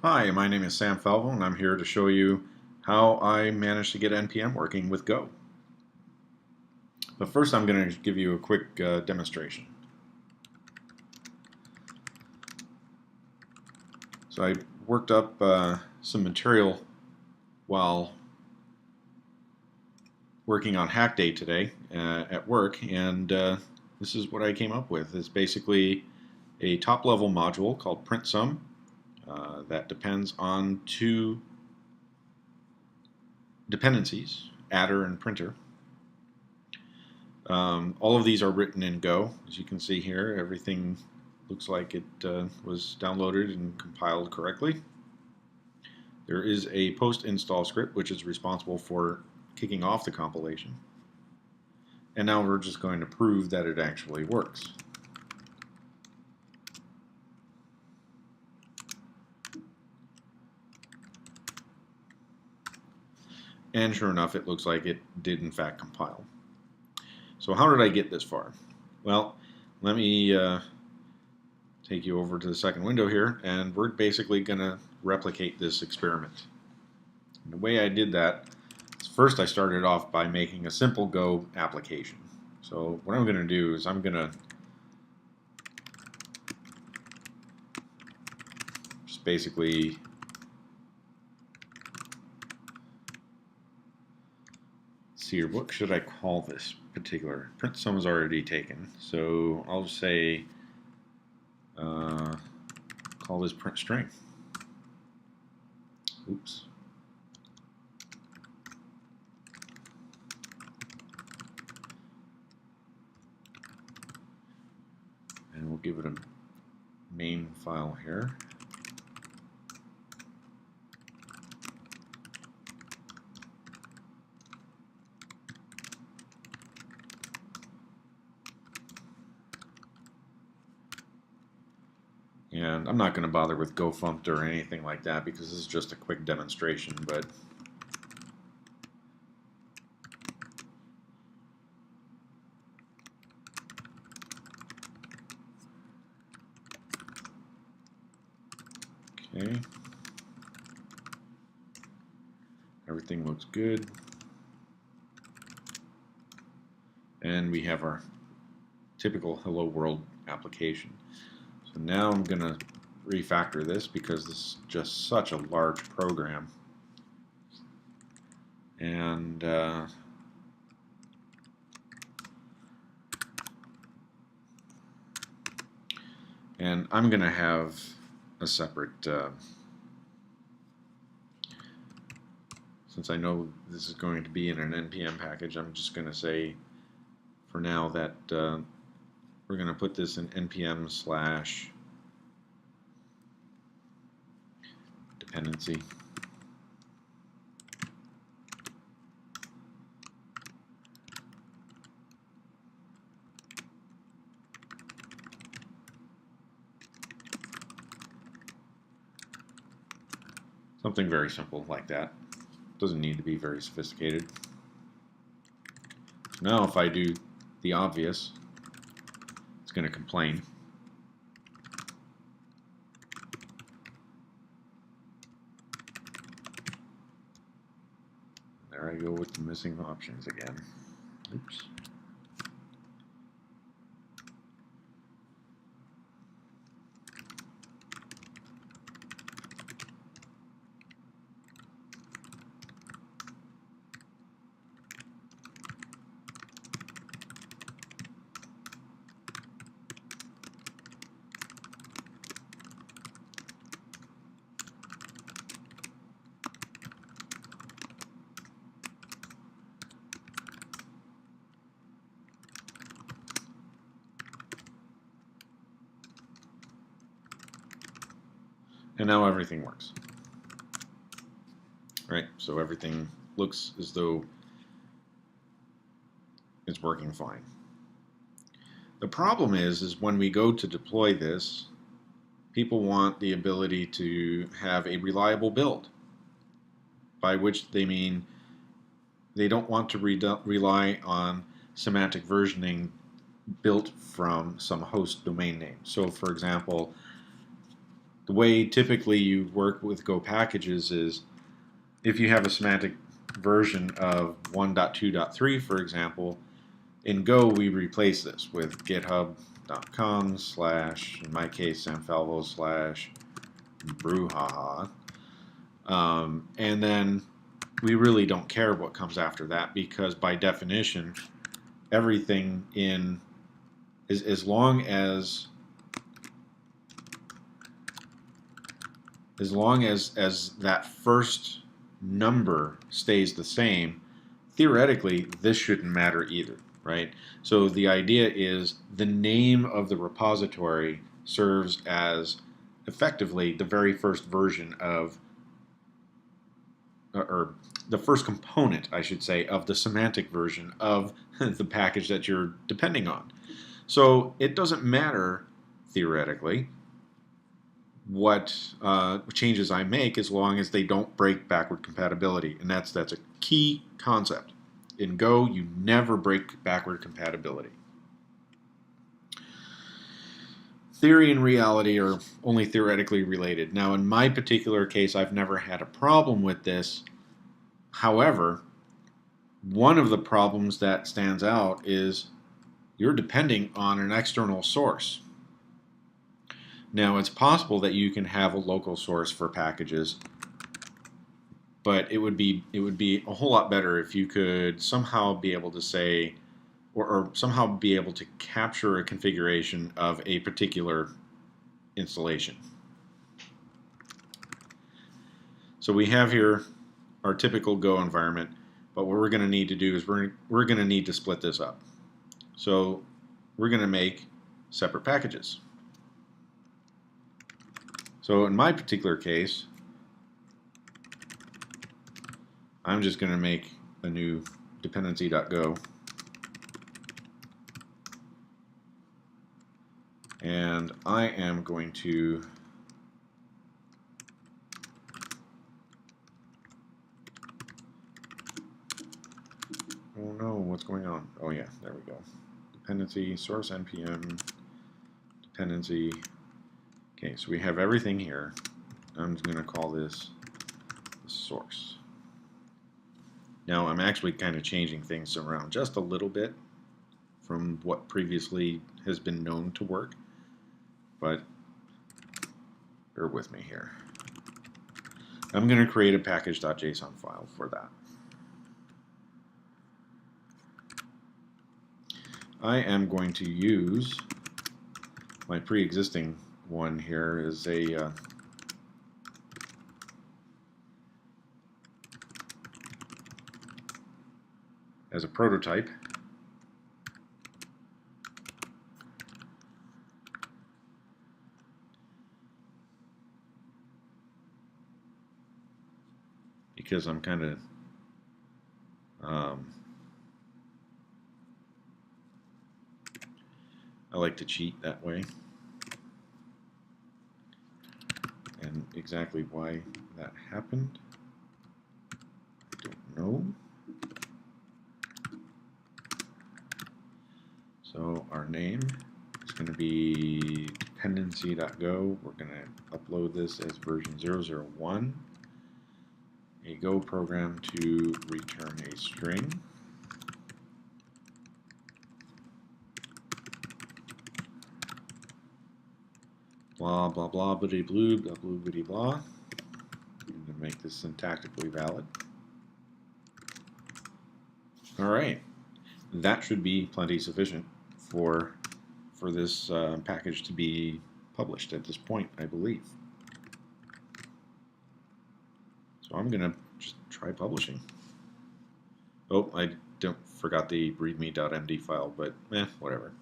Hi, my name is Sam Falvo, and I'm here to show you how I managed to get NPM working with Go. But first, I'm going to give you a quick demonstration. So I worked up some material while working on Hack Day today at work, and this is what I came up with. It's basically a top-level module called print_sum that depends on two dependencies, adder and printer. All of these are written in Go. As you can see here, everything looks like it was downloaded and compiled correctly. There is a post-install script which is responsible for kicking off the compilation. And now we're just going to prove that it actually works. And sure enough, it looks like it did in fact compile. So how did I get this far? Well, let me take you over to the second window here, and we're basically going to replicate this experiment. And the way I did that is first I started off by making a simple Go application. So what I'm going to do is I'm going to just basically see, what should I call this particular? print_sum is already taken, so I'll say call this print string. Oops. And we'll give it a main file here. And I'm not going to bother with GoFumped or anything like that because this is just a quick demonstration, but okay. Everything looks good. And we have our typical Hello World application. So now I'm going to refactor this because this is just such a large program. And I'm going to have a separate, since I know this is going to be in an NPM package, I'm just going to say for now that we're going to put this in npm/dependency. Something very simple like that. Doesn't need to be very sophisticated. Now if I do the obvious, it's going to complain. There I go with the missing options again. Oops. And now everything works. Right, so everything looks as though it's working fine. The problem is when we go to deploy this, people want the ability to have a reliable build, by which they mean they don't want to rely on semantic versioning built from some host domain name. So for example, the way typically you work with Go packages is if you have a semantic version of 1.2.3, for example, in Go we replace this with github.com / in my case Sanfalvo / brouhaha, and then we really don't care what comes after that, because by definition everything in is as long as that first number stays the same, theoretically this shouldn't matter either, right? So the idea is the name of the repository serves as effectively the very first version of, or the first component, I should say, of the semantic version of the package that you're depending on. So it doesn't matter, theoretically, what changes I make as long as they don't break backward compatibility. And that's a key concept. In Go, you never break backward compatibility. Theory and reality are only theoretically related. Now, in my particular case, I've never had a problem with this. However, one of the problems that stands out is you're depending on an external source. Now, it's possible that you can have a local source for packages, but it would be a whole lot better if you could somehow be able to say, or somehow be able to capture a configuration of a particular installation. So we have here our typical Go environment, but what we're going to need to do is we're going to need to split this up. So we're going to make separate packages. So in my particular case, I'm just going to make a new dependency.go, and I am going to oh no, what's going on? Oh yeah, there we go. Dependency, source NPM, dependency. Okay, so we have everything here. I'm just going to call this source. Now I'm actually kind of changing things around just a little bit from what previously has been known to work, but bear with me here. I'm going to create a package.json file for that. I am going to use my pre-existing one here as a prototype. Because I'm kind of I like to cheat that way. And exactly why that happened, I don't know. So our name is going to be dependency.go. We're going to upload this as version 001. A Go program to return a string. Blah, blah, blah, bitty blue, blah, blue, bitty blah. I'm going to make this syntactically valid. All right. That should be plenty sufficient for this package to be published at this point, I believe. So I'm going to just try publishing. Oh, I forgot the readme.md file, but whatever.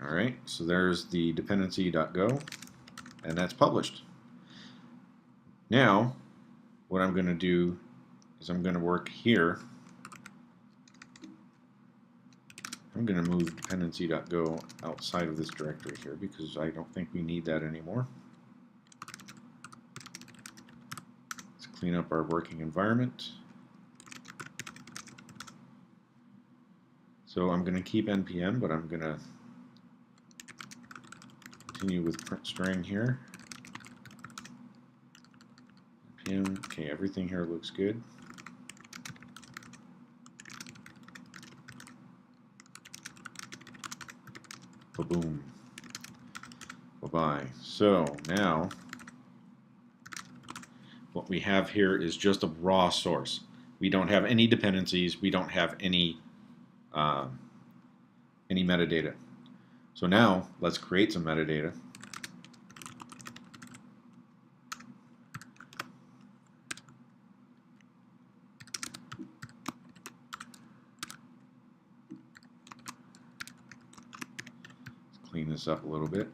All right, so there's the dependency.go, and that's published. Now, what I'm going to do is I'm going to work here. I'm going to move dependency.go outside of this directory here because I don't think we need that anymore. Let's clean up our working environment. So I'm going to keep NPM, but I'm going to continue with print string here. NPM, okay, everything here looks good. Ba-boom. Bye-bye. So now what we have here is just a raw source. We don't have any dependencies. We don't have any metadata. So now let's create some metadata. Let's clean this up a little bit.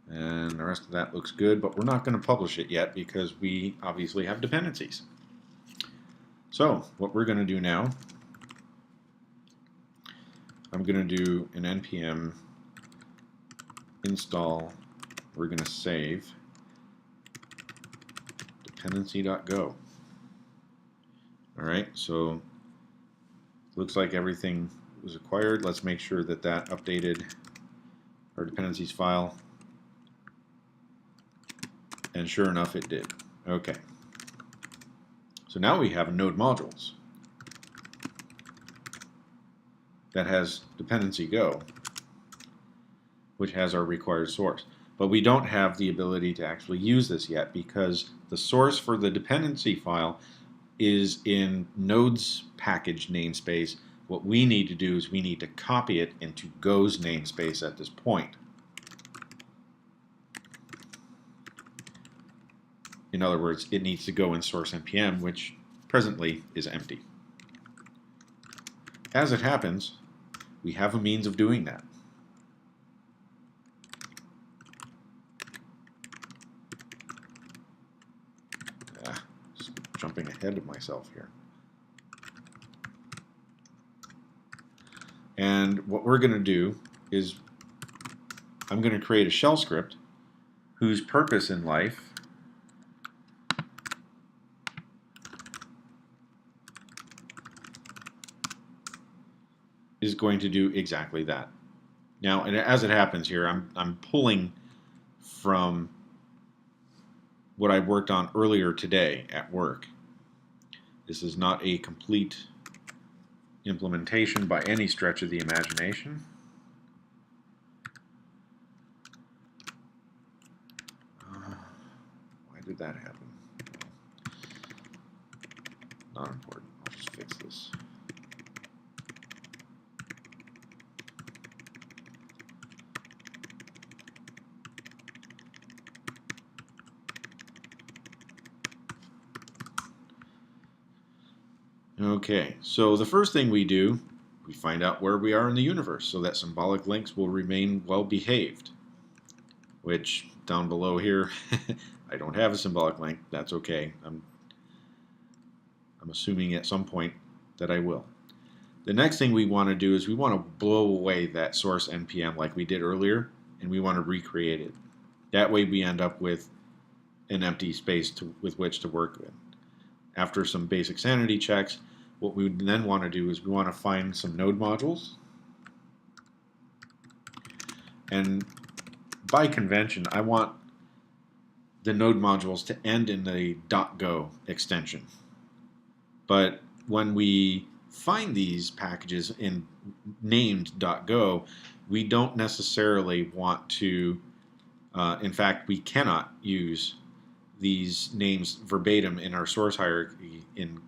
And the rest of that looks good, but we're not going to publish it yet because we obviously have dependencies. So what we're going to do now, I'm going to do an npm install. We're going to save dependency.go. All right, so looks like everything was acquired. Let's make sure that that updated our dependencies file. And sure enough, it did. Okay. So now we have node modules that has dependency go, which has our required source. But we don't have the ability to actually use this yet because the source for the dependency file is in Node's package namespace. What we need to do is we need to copy it into Go's namespace at this point. In other words, it needs to go in source NPM, which presently is empty. As it happens, we have a means of doing that. Just jumping ahead of myself here. And what we're going to do is I'm going to create a shell script whose purpose in life is going to do exactly that. Now, and as it happens here, I'm pulling from what I worked on earlier today at work. This is not a complete implementation by any stretch of the imagination. Why did that happen? Not important. I'll just fix this. Okay, so the first thing we do, we find out where we are in the universe so that symbolic links will remain well behaved, which down below here, I don't have a symbolic link. That's okay. I'm assuming at some point that I will. The next thing we want to do is we want to blow away that source NPM like we did earlier, and we want to recreate it. That way we end up with an empty space with which to work with. After some basic sanity checks, what we then want to do is we want to find some node modules. And by convention, I want the node modules to end in the .go extension. But when we find these packages in named .go, we don't necessarily want to, in fact, we cannot use these names verbatim in our source hierarchy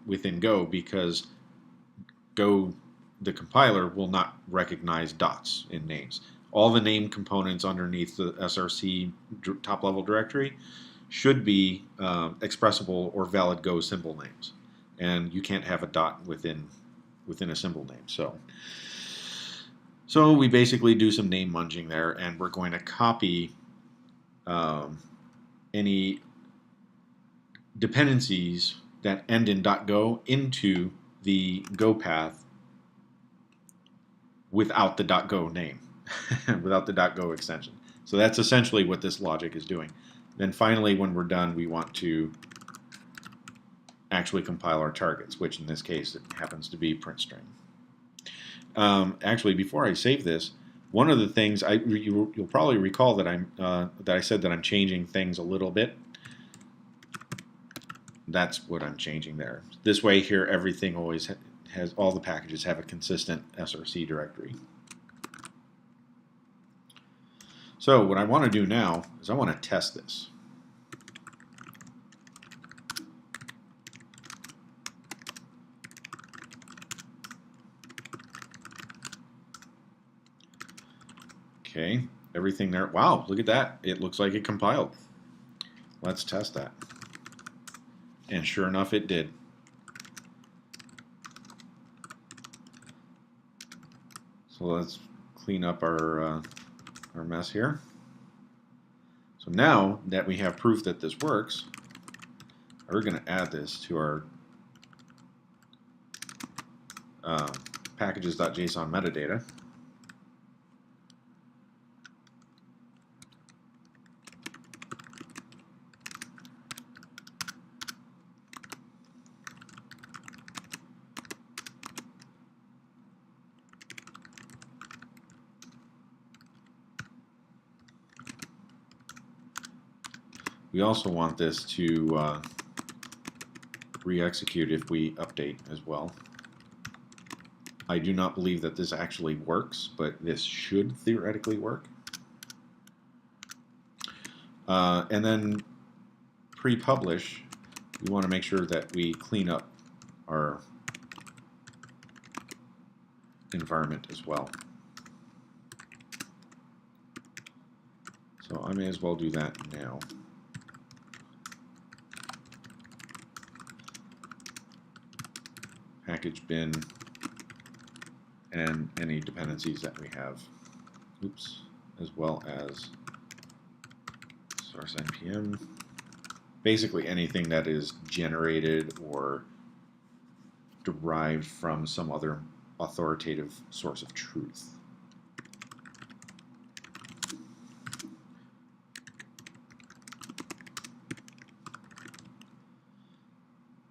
within Go because Go, the compiler, will not recognize dots in names. All the name components underneath the SRC top-level directory should be expressible or valid Go symbol names, and you can't have a dot within a symbol name. So we basically do some name munging there, and we're going to copy any dependencies that end in .go into the Go path without the .go name, without the .go extension. So that's essentially what this logic is doing. Then finally, when we're done, we want to actually compile our targets, which in this case it happens to be print string. Actually, before I save this, one of the things you'll probably recall that I said that I'm changing things a little bit. That's what I'm changing there. This way here, everything always has, all the packages have a consistent src directory. So what I want to do now is I want to test this. Okay, everything there. Wow, look at that. It looks like it compiled. Let's test that. And sure enough, it did. So let's clean up our mess here. So now that we have proof that this works, we're going to add this to our packages.json metadata. We also want this to re-execute if we update as well. I do not believe that this actually works, but this should theoretically work. And then pre-publish, we want to make sure that we clean up our environment as well. So I may as well do that now. Package bin and any dependencies that we have. Oops, as well as source NPM. Basically anything that is generated or derived from some other authoritative source of truth.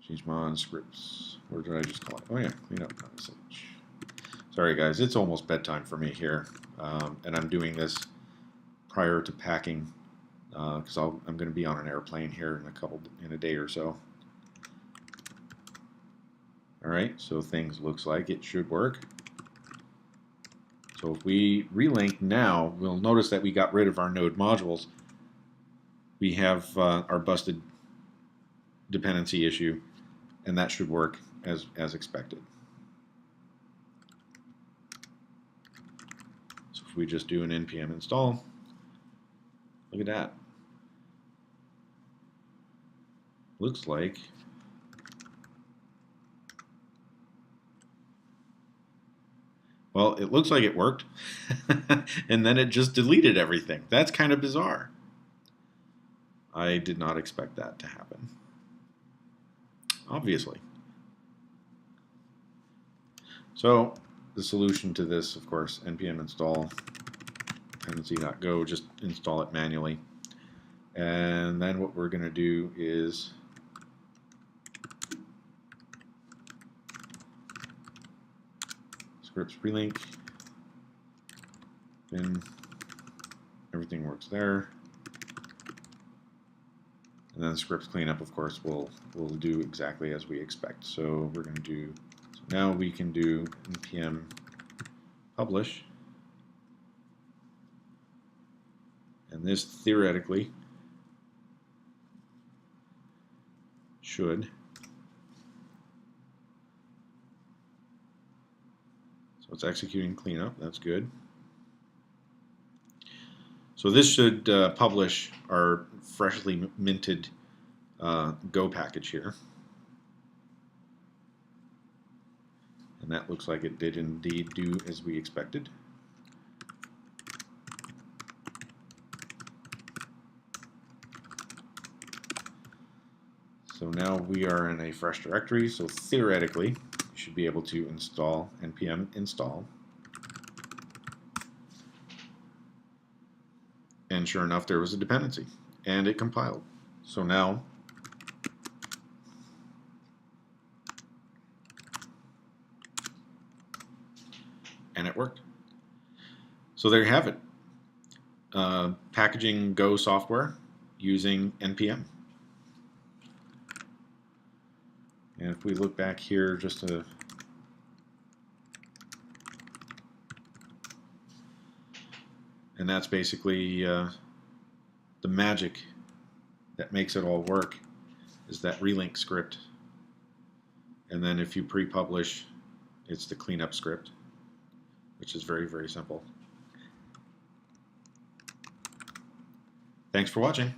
Change mod scripts. Or did I just call it? Oh yeah, clean up .sh. Sorry guys, it's almost bedtime for me here, and I'm doing this prior to packing because I'm going to be on an airplane here in a day or so. All right, so things looks like it should work. So if we relink now, we'll notice that we got rid of our node modules. We have our busted dependency issue, and that should work as expected. So if we just do an NPM install, look at that. Looks like it looks like it worked, and then it just deleted everything. That's kind of bizarre. I did not expect that to happen, obviously. So the solution to this, of course, npm install dependency.go, just install it manually. And then what we're going to do is scripts relink, then everything works there. And then scripts cleanup, of course, will do exactly as we expect. So we're going to do, so now we can do npm publish. And this theoretically should. So it's executing cleanup. That's good. So this should publish our freshly minted Go package here. And that looks like it did indeed do as we expected. So now we are in a fresh directory, so theoretically, you should be able to install npm install. And sure enough, there was a dependency, and it compiled. So now, and it worked. So there you have it. Packaging Go software using NPM. And if we look back here just to and that's basically the magic that makes it all work is that relink script. And then if you pre-publish, it's the cleanup script, which is very, very simple. Thanks for watching.